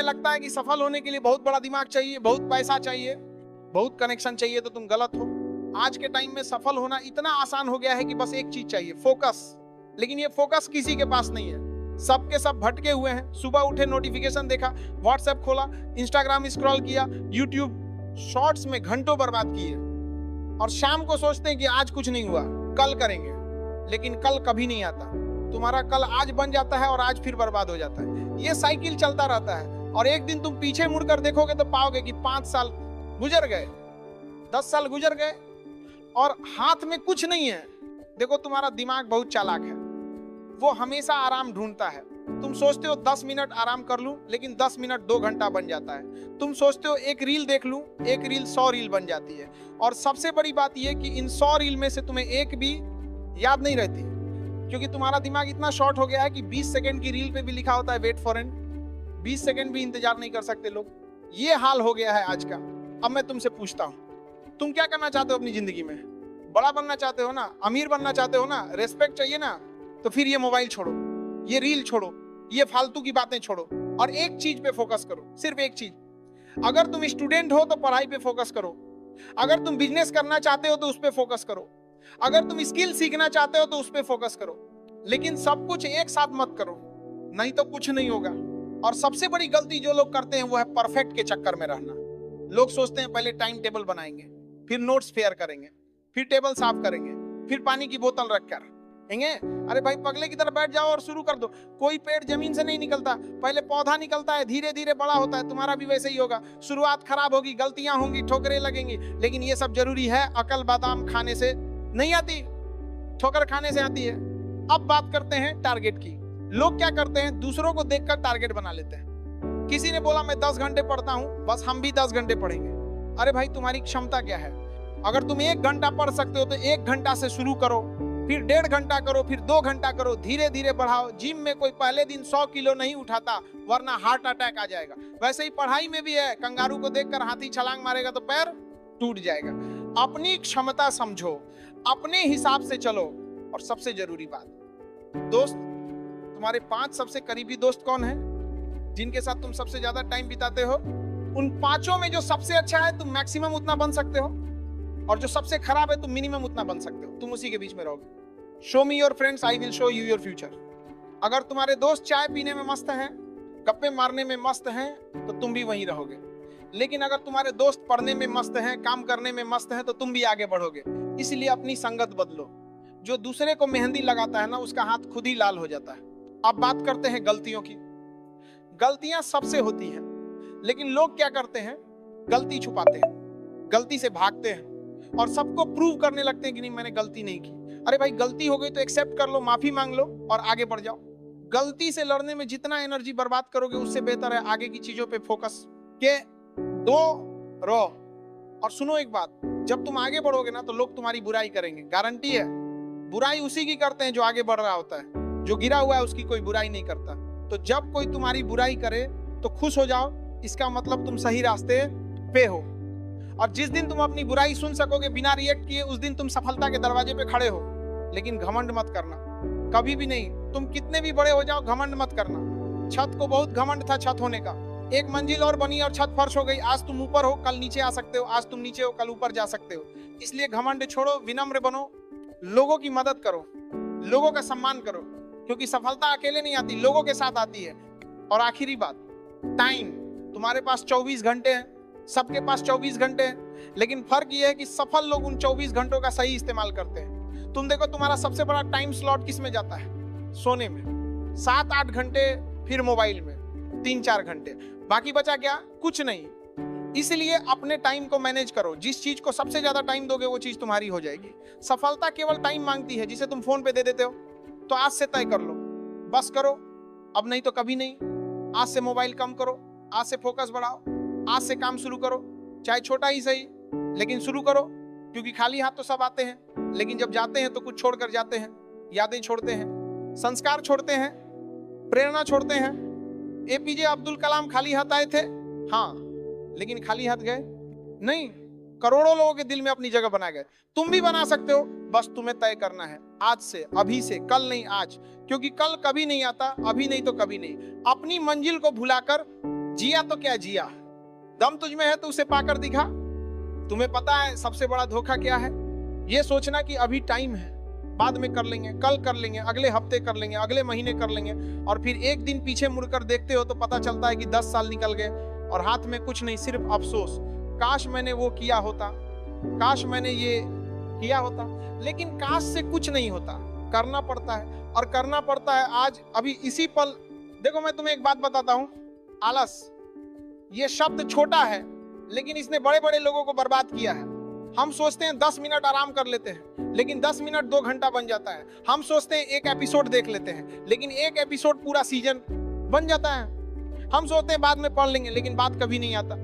तुम्हें लगता है कि सफल होने के लिए बहुत बड़ा दिमाग चाहिए, बहुत पैसा चाहिए, बहुत कनेक्शन चाहिए, तो तुम गलत हो। आज के टाइम में सफल होना इतना आसान हो गया है कि बस एक चीज चाहिए, फोकस। लेकिन ये फोकस किसी के पास नहीं है। सबके सब भटके हुए हैं। सुबह उठे, नोटिफिकेशन देखा, व्हाट्सएप खोला, इंस्टाग्राम स्क्रॉल किया, यूट्यूब शॉर्ट्स में घंटों बर्बाद किए, और शाम को सोचते हैं कि आज कुछ नहीं हुआ, कल करेंगे। लेकिन कल कभी नहीं आता। तुम्हारा कल आज बन जाता है और आज फिर बर्बाद हो जाता है। ये साइकिल चलता रहता है, और एक दिन तुम पीछे मुड़कर देखोगे तो पाओगे कि 5 साल गुजर गए, 10 साल गुजर गए, और हाथ में कुछ नहीं है। देखो, तुम्हारा दिमाग बहुत चालाक है, वो हमेशा आराम ढूंढता है। तुम सोचते हो 10 मिनट आराम कर लूं, लेकिन 10 मिनट 2 घंटा बन जाता है। तुम सोचते हो एक रील देख लूं, एक रील 100 रील बन जाती है। और सबसे बड़ी बात यह कि इन 100 रील में से तुम्हें एक भी याद नहीं रहती, क्योंकि तुम्हारा दिमाग इतना शॉर्ट हो गया है कि 20 सेकंड की रील पे भी लिखा होता है वेट फॉर एंड। 20 सेकंड भी इंतजार नहीं कर सकते लोग। ये हाल हो गया है आज का। अब मैं तुमसे पूछता हूं, तुम क्या करना चाहते हो अपनी जिंदगी में? बड़ा बनना चाहते हो ना, अमीर बनना चाहते हो ना, रेस्पेक्ट चाहिए ना, तो फिर ये मोबाइल छोड़ो, ये रील छोड़ो, ये फालतू की बातें छोड़ो, और एक चीज पे फोकस करो, सिर्फ एक चीज। अगर तुम स्टूडेंट हो तो पढ़ाई पे फोकस करो, अगर तुम बिजनेस करना चाहते हो तो उस पे फोकस करो, अगर तुम स्किल सीखना चाहते हो तो उस पे फोकस करो। लेकिन सब कुछ एक साथ मत करो, नहीं तो कुछ नहीं होगा। और सबसे बड़ी गलती जो लोग करते हैं वो है परफेक्ट के चक्कर में रहना। लोग सोचते हैं पहले टाइम टेबल बनाएंगे, फिर नोट्स फेयर करेंगे, फिर टेबल साफ करेंगे, फिर पानी की बोतल रखकर हेंगे। अरे भाई, पगले की तरह बैठ जाओ और शुरू कर दो। कोई पेड़ जमीन से नहीं निकलता, पहले पौधा निकलता है, धीरे धीरे बड़ा होता है। तुम्हारा भी वैसे ही होगा। शुरुआत खराब होगी, गलतियां होंगी, ठोकरें लगेंगी, लेकिन ये सब जरूरी है। अकल बादाम खाने से नहीं आती, ठोकर खाने से आती है। अब बात करते हैं टारगेट की। लोग क्या करते हैं, दूसरों को देखकर टारगेट बना लेते हैं। किसी ने बोला मैं 10 घंटे पढ़ता हूं, बस हम भी 10 घंटे पढ़ेंगे। अरे भाई, तुम्हारी क्षमता क्या है? अगर तुम 1 घंटा पढ़ सकते हो तो 1 घंटा से शुरू करो, फिर 1.5 घंटा करो, फिर 2 घंटा करो, धीरे धीरे बढ़ाओ। जिम में कोई पहले दिन 100 किलो नहीं उठाता, वरना हार्ट अटैक आ जाएगा। वैसे ही पढ़ाई में भी है। कंगारू को देखकर हाथी छलांग मारेगा तो पैर टूट जाएगा। अपनी क्षमता समझो, अपने हिसाब से चलो। और सबसे जरूरी बात, दोस्त, तुम्हारे 5 सबसे करीबी दोस्त कौन है, जिनके साथ तुम सबसे ज्यादा टाइम बिताते हो? उन 5 में जो सबसे अच्छा है तुम मैक्सिमम उतना बन सकते हो, और जो सबसे खराब है तुम मिनिमम उतना बन सकते हो। तुम उसी के बीच में रहोगे। Show me your friends, I will show you your future. अगर तुम्हारे दोस्त चाय पीने में मस्त हैं, गप्पे मारने में मस्त हैं, तो तुम भी वहीं रहोगे। लेकिन अगर तुम्हारे दोस्त पढ़ने में मस्त हैं, काम करने में मस्त हैं, तो तुम भी आगे बढ़ोगे। इसलिए अपनी संगत बदलो। जो दूसरे को मेहंदी लगाता है ना, उसका हाथ खुद ही लाल हो जाता है। अब बात करते हैं गलतियों की। गलतियां सबसे होती हैं, लेकिन लोग क्या करते हैं, गलती छुपाते हैं, गलती से भागते हैं, और सबको प्रूव करने लगते हैं कि नहीं, मैंने गलती नहीं की। अरे भाई, गलती हो गई तो एक्सेप्ट कर लो, माफी मांग लो और आगे बढ़ जाओ। गलती से लड़ने में जितना एनर्जी बर्बाद करोगे, उससे बेहतर है आगे की चीजों पे फोकस के दो रहो। और सुनो एक बात, जब तुम आगे बढ़ोगे ना तो लोग तुम्हारी बुराई करेंगे, गारंटी है। बुराई उसी की करते हैं जो आगे बढ़ रहा होता है, जो गिरा हुआ है उसकी कोई बुराई नहीं करता। तो जब कोई तुम्हारी बुराई करे तो खुश हो जाओ, इसका मतलब तुम सही रास्ते पे हो। और जिस दिन तुम अपनी बुराई सुन सकोगे बिना रिएक्ट किए, उस दिन तुम सफलता के दरवाजे पे खड़े हो। लेकिन घमंड मत करना, कभी भी नहीं। तुम कितने भी बड़े हो जाओ, घमंड मत करना। छत को बहुत घमंड था छत होने का, 1 मंजिल और बनी और छत फर्श हो गई। आज तुम ऊपर हो, कल नीचे आ सकते हो, आज तुम नीचे हो, कल ऊपर जा सकते हो। इसलिए घमंड छोड़ो, विनम्र बनो, लोगों की मदद करो, लोगों का सम्मान करो, क्योंकि सफलता अकेले नहीं आती, लोगों के साथ आती है। और आखिरी बात, टाइम। तुम्हारे पास 24 घंटे हैं, सबके पास 24 घंटे हैं, लेकिन फर्क यह है कि सफल लोग उन 24 घंटों का सही इस्तेमाल करते हैं। तुम देखो, तुम्हारा सबसे बड़ा टाइम स्लॉट किस में जाता है? सोने में 7-8 घंटे, फिर मोबाइल में 3-4 घंटे, बाकी बचा क्या? कुछ नहीं। इसलिए अपने टाइम को मैनेज करो। जिस चीज को सबसे ज्यादा टाइम दोगे वो चीज तुम्हारी हो जाएगी। सफलता केवल टाइम मांगती है, जिसे तुम फोन पे दे देते हो। तो आज से तय कर लो, बस करो, अब नहीं तो कभी नहीं। आज से मोबाइल कम करो, आज से फोकस बढ़ाओ, आज से काम शुरू करो, चाहे छोटा ही सही, लेकिन शुरू करो। क्योंकि खाली हाथ तो सब आते हैं, लेकिन जब जाते हैं तो कुछ छोड़कर जाते हैं। यादें छोड़ते हैं, संस्कार छोड़ते हैं, प्रेरणा छोड़ते हैं। एपीजे अब्दुल कलाम खाली हाथ आए थे, हाँ, लेकिन खाली हाथ गए नहीं। करोड़ों लोगों के दिल में अपनी जगह बना गए। तुम भी बना सकते हो, बस तुम्हें तय करना है आज से, अभी से। कल नहीं, आज, क्योंकि कल कभी नहीं आता, अभी नहीं तो कभी नहीं। अपनी मंजिल को भुलाकर जिया तो क्या जिया, दम तुझ में है तो उसे पाकर दिखा। तुम्हें पता है सबसे बड़ा धोखा क्या है? ये सोचना कि अभी टाइम है, बाद में कर लेंगे, कल कर लेंगे, अगले हफ्ते कर लेंगे, अगले महीने कर लेंगे, और फिर एक दिन पीछे मुड़कर देखते हो तो पता चलता है कि 10 साल निकल गए और हाथ में कुछ नहीं, सिर्फ अफसोस, काश मैंने वो किया होता, काश मैंने ये किया होता। लेकिन काश से कुछ नहीं होता, करना पड़ता है, और करना पड़ता है आज, अभी इसी पल। देखो मैं तुम्हें एक बात बताता हूं, आलस ये शब्द छोटा है लेकिन इसने बड़े बड़े लोगों को बर्बाद किया है। हम सोचते हैं 10 मिनट आराम कर लेते हैं, लेकिन 10 मिनट 2 घंटा बन जाता है। हम सोचते हैं एक एपिसोड देख लेते हैं, लेकिन एक एपिसोड पूरा सीजन बन जाता है। हम सोचते हैं बाद में पढ़ लेंगे, लेकिन बात कभी नहीं आता।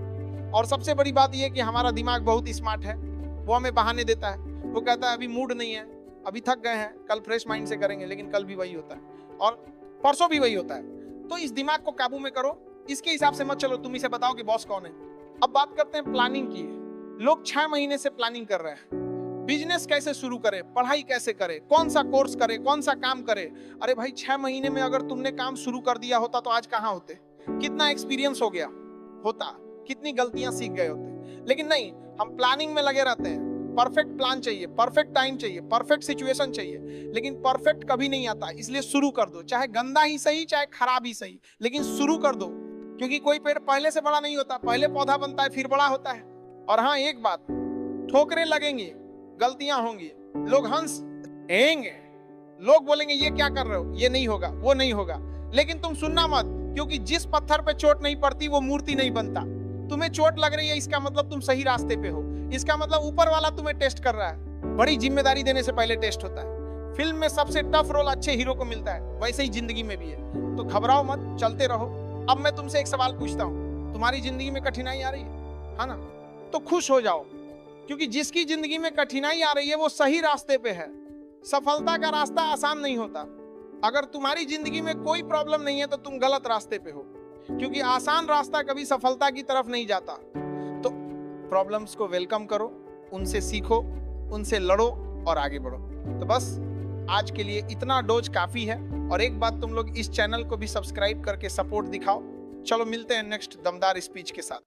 और सबसे बड़ी बात यह कि हमारा दिमाग बहुत स्मार्ट है, वो हमें बहाने देता है। वो कहता है अभी मूड नहीं है, अभी थक गए हैं, कल फ्रेश माइंड से करेंगे, लेकिन कल भी वही होता है और परसों भी वही होता है। तो इस दिमाग को काबू में करो, इसके हिसाब से मत चलो। तुम इसे बताओ कि बॉस कौन है। अब बात करते हैं प्लानिंग की। लोग 6 महीने से प्लानिंग कर रहे हैं, बिजनेस कैसे शुरू करे, पढ़ाई कैसे करे, कौन सा कोर्स करे, कौन सा काम करे। अरे भाई 6 महीने में अगर तुमने काम शुरू कर दिया होता तो आज कहाँ होते, कितना एक्सपीरियंस हो गया होता, कितनी गलतियां सीख गए होते। लेकिन नहीं, हम प्लानिंग में लगे रहते हैं। परफेक्ट प्लान चाहिए, परफेक्ट टाइम चाहिए, परफेक्ट सिचुएशन चाहिए, लेकिन परफेक्ट कभी नहीं आता। इसलिए शुरू कर दो, चाहे गंदा ही सही, चाहे खराब ही सही, लेकिन शुरू कर दो। क्योंकि कोई पेड़ पहले से बड़ा नहीं होता, पहले पौधा बनता है फिर बड़ा होता है। और हाँ एक बात, ठोकरें लगेंगी, गलतियां होंगी, लोग हंसेंगे, लोग बोलेंगे ये क्या कर रहे हो, ये नहीं होगा, वो नहीं होगा, लेकिन तुम सुनना मत, क्योंकि जिस पत्थर पे चोट नहीं पड़ती वो मूर्ति नहीं बनता। तुम्हें चोट लग रही है इसका मतलब तुम सही रास्ते पे हो, इसका मतलब ऊपर वाला तुम्हें टेस्ट कर रहा है। बड़ी जिम्मेदारी देने से पहले टेस्ट होता है। फिल्म में सबसे टफ रोल अच्छे हीरो को मिलता है, वैसे ही जिंदगी में भी है। तो घबराओ मत, चलते रहो। अब मैं तुमसे एक सवाल पूछता हूँ, तुम्हारी जिंदगी में कठिनाई आ रही है ना? तो खुश हो जाओ, क्योंकि जिसकी जिंदगी में कठिनाई आ रही है वो सही रास्ते पे है। सफलता का रास्ता आसान नहीं होता। अगर तुम्हारी जिंदगी में कोई प्रॉब्लम नहीं है तो तुम गलत रास्ते पे हो, क्योंकि आसान रास्ता कभी सफलता की तरफ नहीं जाता। तो प्रॉब्लम्स को वेलकम करो, उनसे सीखो, उनसे लड़ो और आगे बढ़ो। तो बस आज के लिए इतना डोज काफी है। और एक बात, तुम लोग इस चैनल को भी सब्सक्राइब करके सपोर्ट दिखाओ। चलो मिलते हैं नेक्स्ट दमदार स्पीच के साथ।